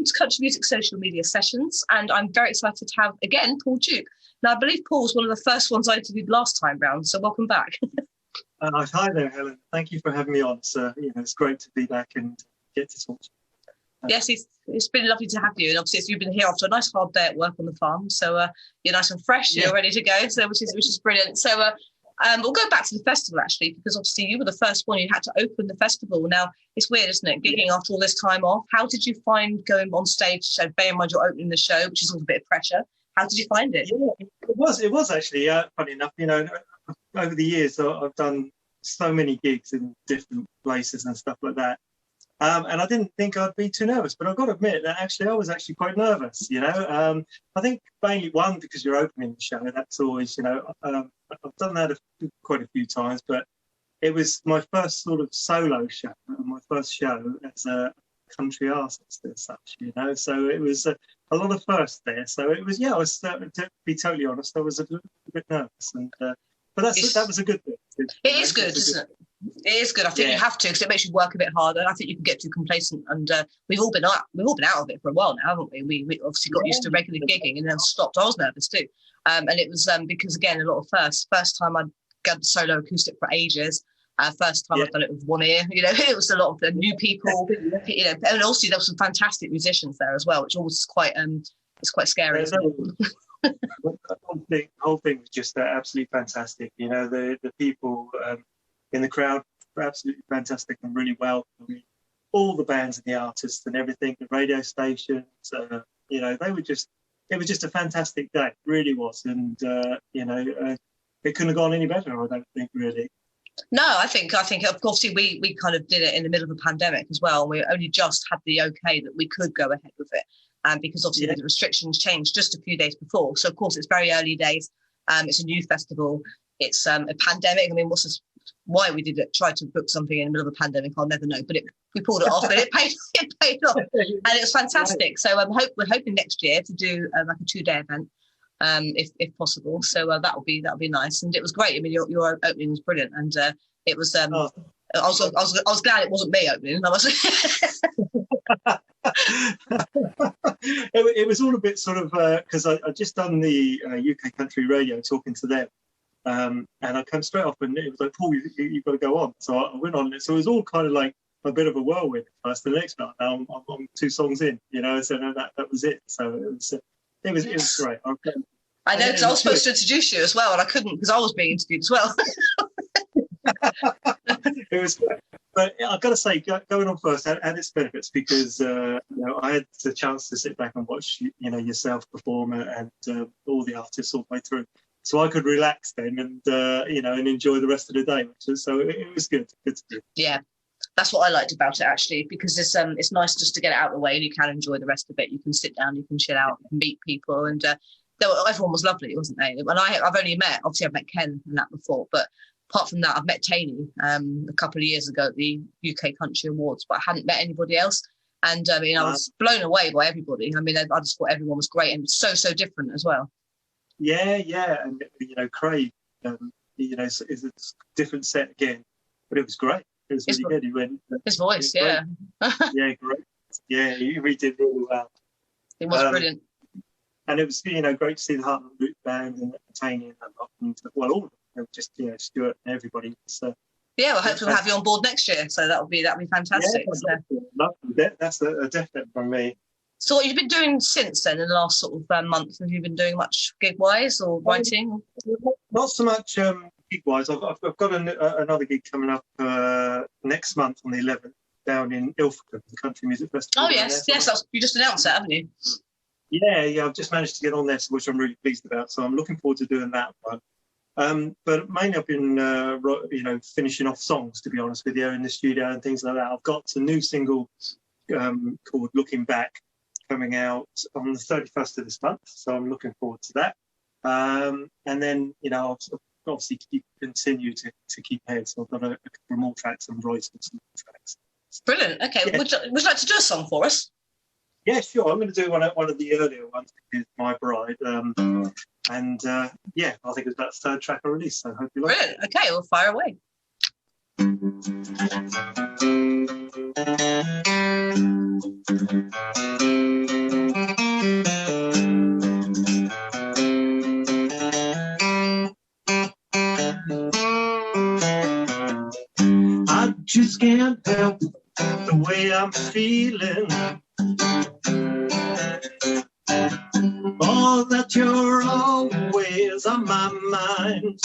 to Country Music Social Media Sessions, and I'm very excited to have, again, Paul Jupe. Now, I believe Paul was one of the first ones I interviewed last time round, so welcome back. Hi there, Helen. Thank you for having me on. So, it's great to be back and get to talk to you. Yes, it's been lovely to have you, and obviously you've been here after a nice hard day at work on the farm, so you're nice and fresh, you're ready to go, so which is brilliant. So we'll go back to the festival, actually, because obviously you were the first one who had to open the festival. Now, it's weird, isn't it, gigging after all this time off? How did you find going on stage? So bear in mind you're opening the show, which is all a bit of pressure. How did you find it? Yeah, it was actually, funny enough, over the years, I've done so many gigs in different places and stuff like that. And I didn't think I'd be too nervous, but I've got to admit that actually I was actually quite nervous, I think mainly one, because you're opening the show, that's always, I've done that quite a few times, but it was my first sort of solo show, my first show as a country artist as such, so it was a lot of firsts there. So it was, I was, to be totally honest, I was a little bit nervous, and but that was a good thing. It is good, isn't it? It is good. I think you have to, because it makes you work a bit harder. I think you can get too complacent, and we've all been out of it for a while now, haven't we? We obviously got used to regular gigging and then stopped. I was nervous too, and it was because again a lot of first time I'd done solo acoustic for ages. First time I've done it with one ear. It was a lot of the new people. And also there were some fantastic musicians there as well, which always is quite it's quite scary. The whole thing was just absolutely fantastic. The people in the crowd were absolutely fantastic and really welcoming. All the bands and the artists and everything, the radio stations, they were just, it was just a fantastic day. It really was. And, it couldn't have gone any better, I don't think, really. No, I think of course we kind of did it in the middle of a pandemic as well. We only just had the okay that we could go ahead with it. Because obviously the restrictions changed just a few days before. So, of course, it's very early days. It's a new festival. It's a pandemic. I mean, why we did it, try to book something in the middle of a pandemic, I'll never know. But we pulled it off, and it paid off. And it was fantastic. So we're hoping next year to do like a 2-day event, if possible. So that'll be nice. And it was great. I mean, your opening was brilliant. And it was, I was glad it wasn't me opening. I was it was all a bit sort of because I just done the UK country radio talking to them, and I came straight off and it was like, Paul, you've got to go on. So I went on it. So it was all kind of like a bit of a whirlwind at first. The next night, now I'm 2 songs in, so that was it. So it was great. I know, because I was supposed to introduce you as well, and I couldn't because I was being interviewed as well. It was great. But I've got to say, going on first had its benefits, because I had the chance to sit back and watch yourself perform and all the artists all the way through, so I could relax then and and enjoy the rest of the day. So it was good to do. Yeah, that's what I liked about it, actually, because it's nice just to get it out of the way and you can enjoy the rest of it. You can sit down, you can chill out, you can meet people, and everyone was lovely, wasn't they? And I've met Ken and that before, but apart from that, I've met Taney a couple of years ago at the UK Country Awards, but I hadn't met anybody else. And I was blown away by everybody. I mean, I just thought everyone was great and so different as well. Yeah. And, Craig, is a different set again, but it was great. It was really good. He went, his voice, yeah. Yeah, great. Yeah, he really did really well. It was brilliant. And it was, great to see the Heartland Root Band and Taney and that lot. And, well, all of them. Just Stuart and everybody. So well, hopefully we'll have you on board next year. So that'll be fantastic. Yeah, that's a definite from me. So what you've been doing since then in the last sort of month? Have you been doing much gig-wise or writing? Not so much gig-wise. I've got another gig coming up next month on the 11th down in Ilford, the Country Music Festival. Oh yes, you just announced that, haven't you? Yeah. I've just managed to get on there, which I'm really pleased about. So I'm looking forward to doing that one. But mainly I've been, finishing off songs, to be honest with you, in the studio and things like that. I've got a new single called Looking Back coming out on the 31st of this month. So I'm looking forward to that. And then, I'll obviously continue to keep ahead. So I've got a couple more tracks and writing some more tracks. Brilliant. Okay. Yeah. Would you like to do a song for us? Yeah, sure. I'm going to do one of the earlier ones, because My Bride. And I think it's about the 3rd track I released, so I hope you like it. Brilliant. Okay, we'll fire away. just can't help the way I'm feeling. Oh, that you're always on my mind.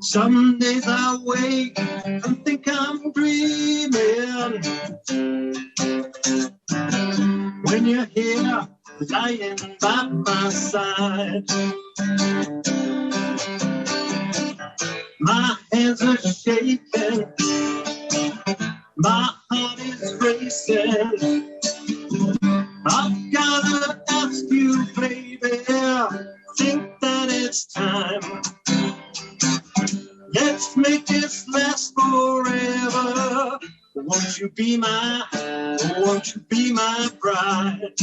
Some days I wake and think I'm dreaming. When you're here, lying by my side, my hands are shaking, my heart is racing. I've gotta ask you, baby, think that it's time. Let's make this last forever. Won't you be my bride?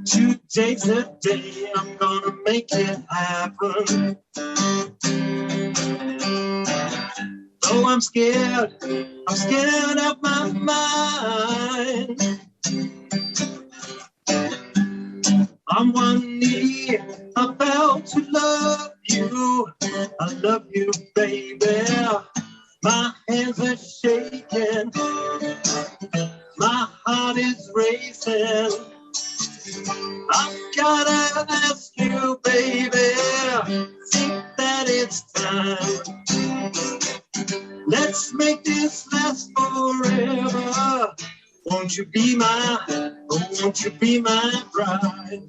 Today's the day I'm gonna make it happen. Though I'm scared out my mind. On one knee, about to love you. I love you, baby. My hands are shaking, my heart is racing. I've gotta ask you, baby, think that it's time. Let's make this last forever. Won't you be my bride?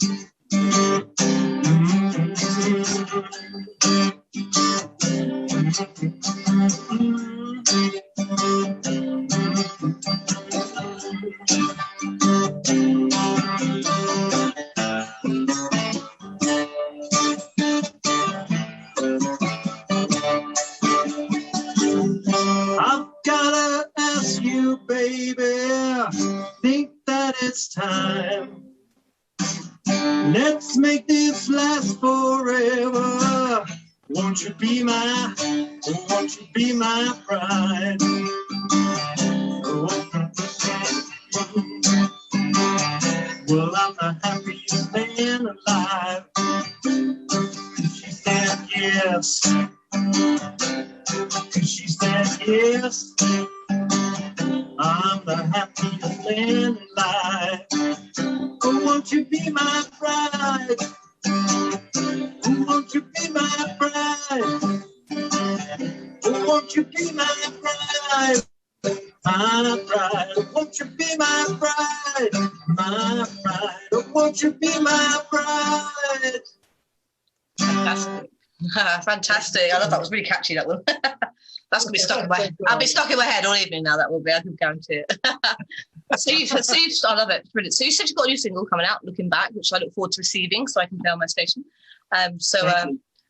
I've gotta ask you, baby, think that it's time. Let's make this last forever. Won't you be my bride? Well, I'm the happiest man alive. She said yes. She said yes. I'm the happiest man alive. Oh, won't you be my bride? Oh, won't you be my bride? Oh, won't you be my bride? My bride. Oh, won't you be my bride? My bride. Oh, won't you be my bride? Fantastic. Fantastic. I thought that was really catchy, that one. That's going to be stuck in my head. I'll be stuck in my head all evening now, that will be. I can guarantee it. So I love it. Brilliant. So you said you've got a new single coming out, Looking Back, which I look forward to receiving so I can play on my station.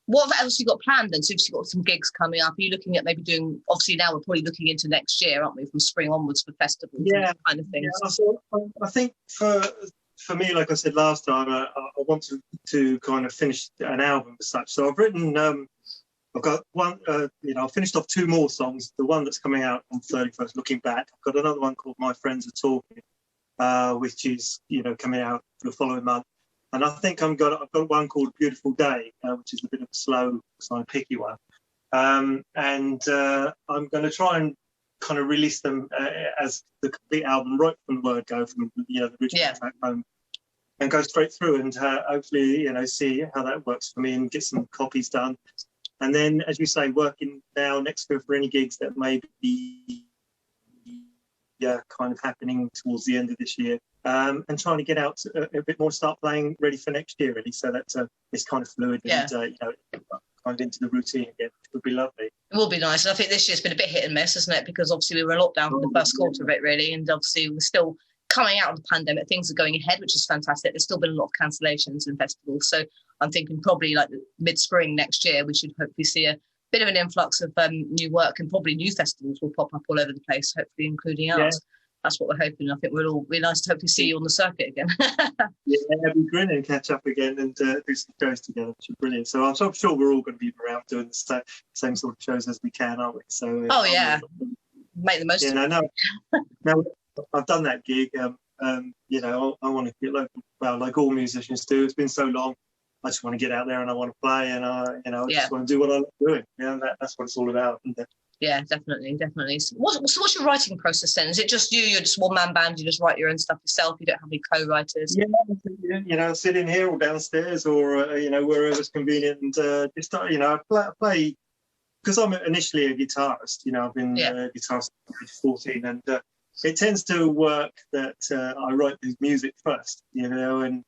What else have you got planned then? So you've got some gigs coming up. Are you looking at maybe doing, obviously now we're probably looking into next year, aren't we, from spring onwards for festivals and that kind of things? Yeah, I think for me, like I said last time, I want to kind of finish an album as such. So I've written, I've got one, I finished off 2 more songs. The one that's coming out on 31st, Looking Back. I've got another one called My Friends Are Talking, which is, coming out for the following month. And I think I've got one called Beautiful Day, which is a bit of a slow, kind of picky one. I'm going to try and kind of release them as the complete album, right from the word go, from the original track home, and go straight through and hopefully, see how that works for me and get some copies done. And then, as you say, working now next year for any gigs that may be kind of happening towards the end of this year, and trying to get out a bit more, start playing ready for next year, really, so that it's kind of fluid and, kind of into the routine again, which would be lovely. It will be nice. And I think this year's been a bit hit and miss, isn't it? Because obviously we were in lockdown for the first quarter of it, really, and obviously we're still coming out of the pandemic. Things are going ahead, which is fantastic. There's still been a lot of cancellations in festivals. So I'm thinking probably like mid-spring next year, we should hopefully see a bit of an influx of new work, and probably new festivals will pop up all over the place, hopefully including ours. That's what we're hoping. I think we'll all be nice to hopefully see you on the circuit again. It'd be brilliant and catch up again and do some shows together, which is brilliant. So I'm sure we're all going to be around doing the same sort of shows as we can, aren't we? So make the most of it. Now I've done that gig. You know, I want to get local. Well, like all musicians do. It's been so long. I just want to get out there and I want to play, and you know, I just want to do what I like doing. You know, that's what it's all about. Yeah, definitely. So what's your writing process then? Is it just you? You're just one man band. You just write your own stuff yourself. You don't have any co-writers. Yeah, you know, sit in here or downstairs or you know, wherever's convenient, and just you know, play because I'm initially a guitarist. You know, I've been a guitarist since 14, and it tends to work that I write the music first. You know, and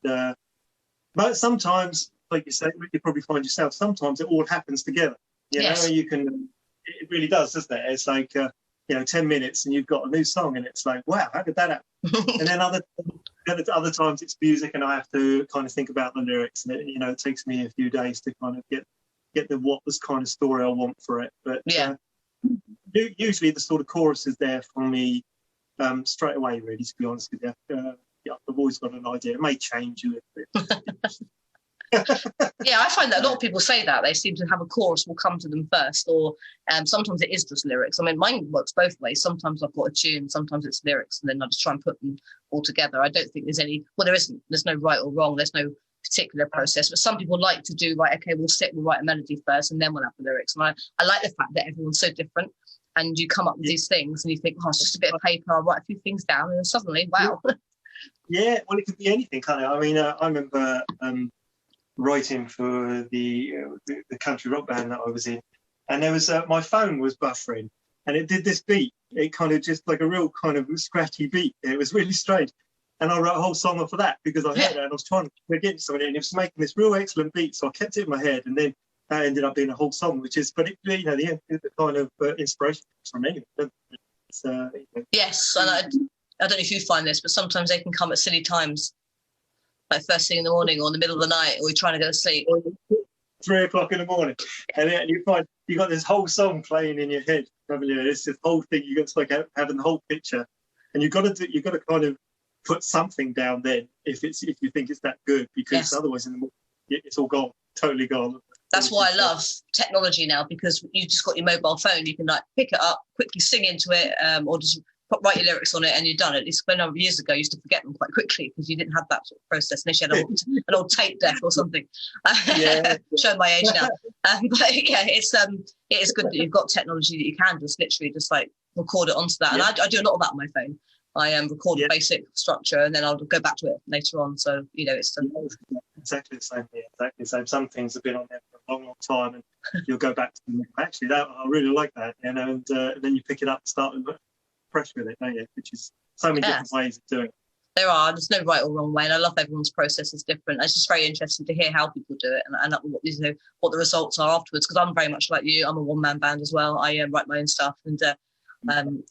but sometimes, like you say, you probably find yourself. Sometimes it all happens together. You know, you can. It really does, doesn't it? It's like, you know, 10 minutes and you've got a new song and it's like, wow, how did that happen? And then other times it's music and I have to kind of think about the lyrics, and it, you know, it takes me a few days to kind of get the what was kind of story I want for it. But usually the sort of chorus is there for me straight away, really, to be honest with you. I've always got an idea. It may change a little bit. Yeah, I find that a lot of people say that they seem to have a chorus will come to them first, or sometimes it is just lyrics. I mean, mine works both ways. Sometimes I've got a tune, sometimes it's lyrics, and then I just try and put them all together. I don't think there's any, well, there isn't, there's no right or wrong, there's no particular process, but some people like to do, right, okay, we'll write a melody first and then we'll have the lyrics. And I like the fact that everyone's so different and you come up with these things and you think, oh, it's just a bit of paper, I'll write a few things down, and then suddenly, wow. Yeah, well, it could be anything, can't it? I mean, I remember writing for the country rock band that I was in, and there was my phone was buffering, and it did this beat. It kind of just like a real kind of scratchy beat. It was really strange, and I wrote a whole song off of that because I heard it and I was trying to get something, and it was making this real excellent beat. So I kept it in my head, and then that ended up being a whole song. Which is, but it, you know, the kind of inspiration from anything. It's, you know. Yes, and I don't know if you find this, but sometimes they can come at silly times. Like first thing in the morning or in the middle of the night, or you're trying to go to sleep. 3 o'clock in the morning. And then you find you got this whole song playing in your head. Haven't you? It's this whole thing. You got to like having the whole picture, and you've got to kind of put something down then if you think it's that good, because otherwise in the morning it's all gone, totally gone. That's why I love technology now, because you've just got your mobile phone. You can like pick it up, quickly sing into it, or just write your lyrics on it and you're done. At least a number of years ago, you used to forget them quite quickly because you didn't have that sort of process unless you had an old tape deck or something. Showing my age now. But yeah, it is good that you've got technology that you can just literally just like record it onto that. And I do a lot of that on my phone. I record the basic structure and then I'll go back to it later on. So, you know, it's exactly the same. Yeah, exactly the same. Some things have been on there for a long, long time, and you'll go back to them. Actually, that I really like that, you know, and then you pick it up and start fresh with it, don't you? Which is so many different ways of doing it. There's no right or wrong way, and I love everyone's process is different. It's just very interesting to hear how people do it and what the results are afterwards, because I'm very much like you. I'm a one-man band as well. I write my own stuff, and and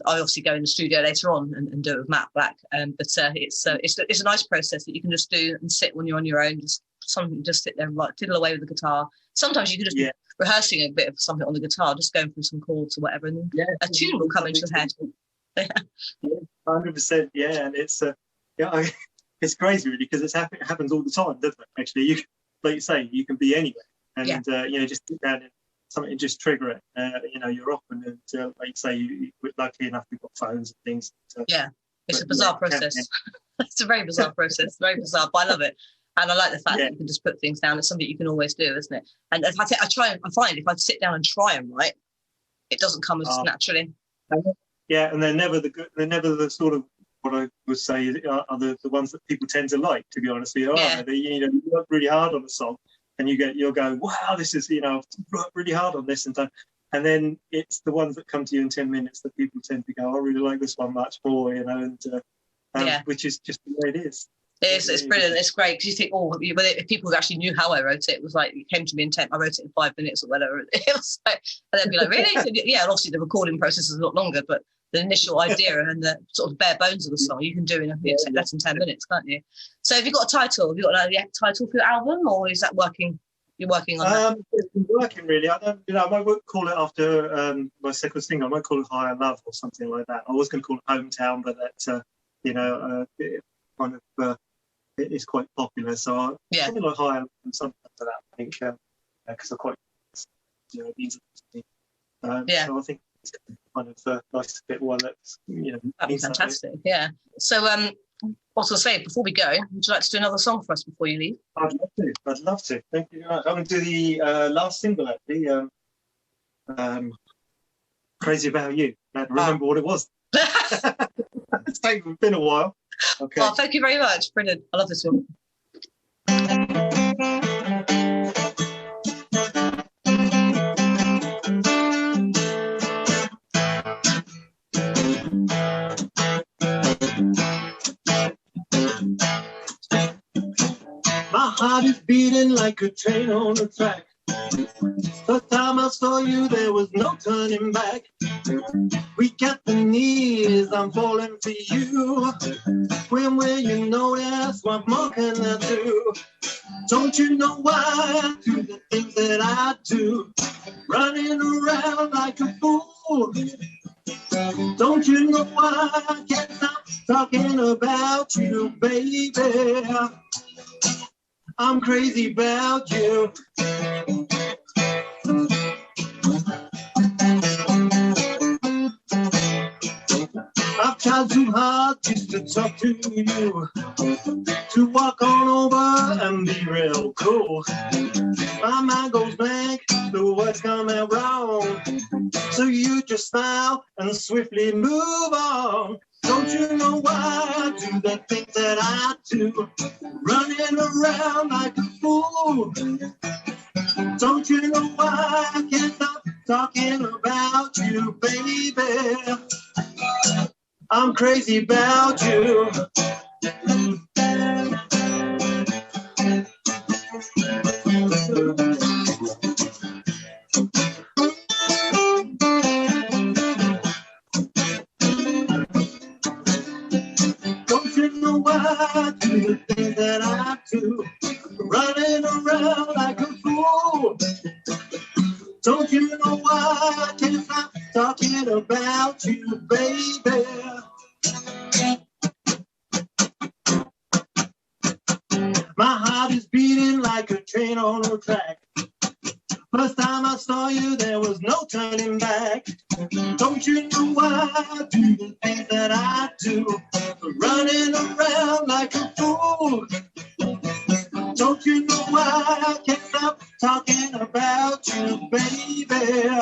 I obviously go in the studio later on and do it with Matt Black. But it's a nice process that you can just do and sit when you're on your own. Just sit there and tiddle away with the guitar. Sometimes you can just be rehearsing a bit of something on the guitar, just going through some chords or whatever, and then a tune will come into the head. 100%. Yeah, and it's it's crazy really, because it happens all the time, doesn't it? Actually, you, like you say, you can be anywhere, and you know, just sit down and something just trigger it. You know, you're off, and like you say, we're lucky enough we've got phones and things. It's a bizarre process. It's a very bizarre process, very bizarre, but I love it. And I like the fact that you can just put things down. It's something you can always do, isn't it? And I find if I sit down and try and write, it doesn't come as naturally. Yeah, and they're never the sort of, what I would say are the ones that people tend to like, to be honest with you. You know, you work really hard on a song, and you'll go, wow, this is, you know, I've worked really hard on this, and then it's the ones that come to you in 10 minutes that people tend to go, I really like this one much more, you know, and which is just the way it is. It's brilliant. It's great because you think, if people actually knew how I wrote it, it was like it came to me in 10. I wrote it in 5 minutes or whatever. It was like, and they'd be like, really? So, yeah, and obviously the recording process is a lot longer, but the initial idea and the sort of bare bones of the song you can do in less than 10 minutes, can't you? So have you got a title? Have you got a title for your album, or is that working? You're working on that? It's been working really. I don't, you know, I won't call it after my second single. I might call it Higher Love or something like that. I was going to call it Hometown, but that you know, it kind of. It's quite popular, so something like Higher and something like that. I think because I'm quite, you know, music. So I think kind of nice bit one that's, that'd be fantastic. Yeah. So, what was I say before we go? Would you like to do another song for us before you leave? I'd love to. Thank you very much. I'm going to do the last single, actually. Crazy About You. I remember what it was. It's been a while. Okay. Oh, thank you very much. Brilliant. I love this one. My heart is beating like a train on the track. First time I saw you, there was no turning back. We got the knees, I'm falling for you. When will you notice what more can I do? Don't you know why I do the things that I do? Running around like a fool. Don't you know why I can't stop talking about you, baby? I'm crazy about you. I've tried too hard just to talk to you, to walk on over and be real cool. My mind goes blank, the words come out wrong, so you just smile and swiftly move on. Don't you know why I do the things that I do? Running around like a fool. Don't you know why I can't stop talking about you, baby? I'm crazy about you. Don't you know why I do the things that I do? Running around like a fool. Don't you know why I can't stop talking about you, baby? My heart is beating like a train on a track. First time I saw you, there was no turning back. Don't you know why I do the things that I do? Running around like a fool. Don't you know why I can't stop talking about you, baby?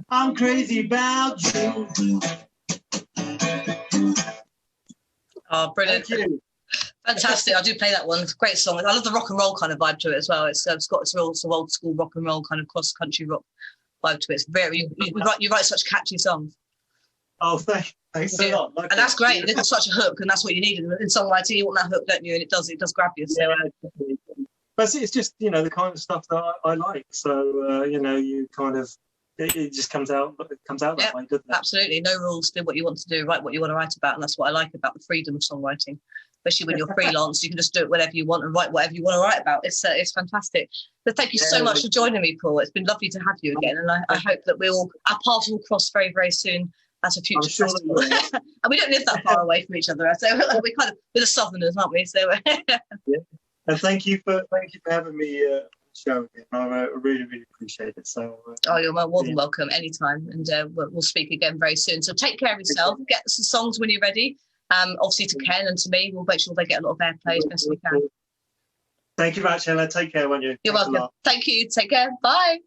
I'm crazy about you. Oh, brilliant. Thank you. Fantastic. I do play that one. It's a great song. I love the rock and roll kind of vibe to it as well. It's got this real sort of old school rock and roll kind of cross-country rock vibe to it. It's you write such catchy songs. Oh, thanks a lot. And that's great. It's such a hook, and that's what you need in songwriting. You want that hook, don't you? And it does grab you. So. Yeah, but it's just, the kind of stuff that I like. So, you kind of, it just comes out that way, doesn't it? Absolutely. No rules. Do what you want to do. Write what you want to write about. And that's what I like about the freedom of songwriting. Especially when you're freelance, you can just do it whatever you want and write whatever you want to write about. It's fantastic. So thank you so much for joining me, Paul. It's been lovely to have you again. And I hope that our paths will cross very, very soon at a future festival. And we don't live that far away from each other. So we're kind of, we're the Southerners, aren't we? So yeah. And thank you for having me on the show again. I really, really appreciate it. So you're more than welcome anytime, and we'll speak again very soon. So take care of yourself. Get some songs when you're ready. Obviously to Ken and to me, we'll make sure they get a lot of airplay as best we can. Thank you very much, Ella. Take care, won't you? You're welcome. Thank you. Take care. Bye.